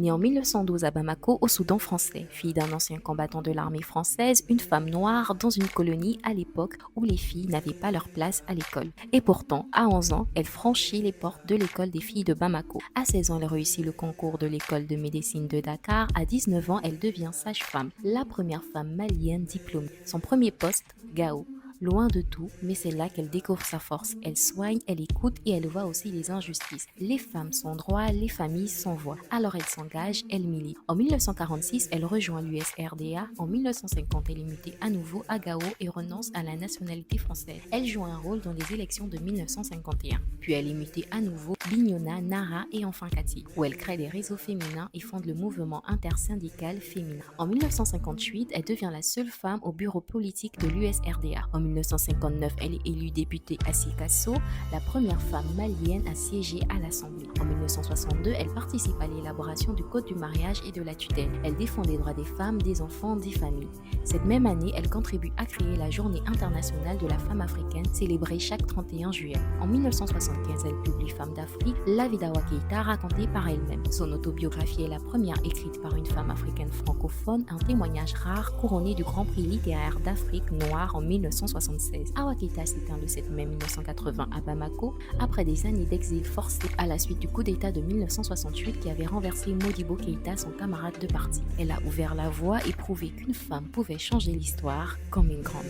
Née en 1912 à Bamako, au Soudan français, fille d'un ancien combattant de l'armée française, une femme noire dans une colonie à l'époque où les filles n'avaient pas leur place à l'école. Et pourtant, à 11 ans, elle franchit les portes de l'école des filles de Bamako. À 16 ans, elle réussit le concours de l'école de médecine de Dakar. À 19 ans, elle devient sage-femme, la première femme malienne diplômée. Son premier poste, Gao. Loin de tout, mais c'est là qu'elle découvre sa force. Elle soigne, elle écoute et elle voit aussi les injustices. Les femmes sont droits, les familles sont voix. Alors elle s'engage, elle milite. En 1946, elle rejoint l'USRDA. En 1950, elle est mutée à nouveau à Gao et renonce à la nationalité française. Elle joue un rôle dans les élections de 1951. Puis elle est mutée à nouveau Bignona, Nara et enfin Kati, où elle crée des réseaux féminins et fonde le mouvement intersyndical féminin. En 1958, elle devient la seule femme au bureau politique de l'USRDA. En 1959, elle est élue députée à Sikasso, la première femme malienne à siéger à l'Assemblée. En 1962, elle participe à l'élaboration du Code du mariage et de la tutelle. Elle défend les droits des femmes, des enfants, des familles. Cette même année, elle contribue à créer la Journée internationale de la femme africaine, célébrée chaque 31 juillet. En 1975, elle publie Femmes d'Afrique, la vie d'Awa Keïta racontée par elle-même. Son autobiographie est la première écrite par une femme africaine francophone, un témoignage rare couronné du Grand Prix littéraire d'Afrique noire en 1976. Awa Keïta s'éteint le 7 mai 1980 à Bamako, après des années d'exil forcé à la suite du coup d'État de 1968 qui avait renversé Modibo Keïta, son camarade de parti. Elle a ouvert la voie et prouvé qu'une femme pouvait changer l'histoire comme une grande.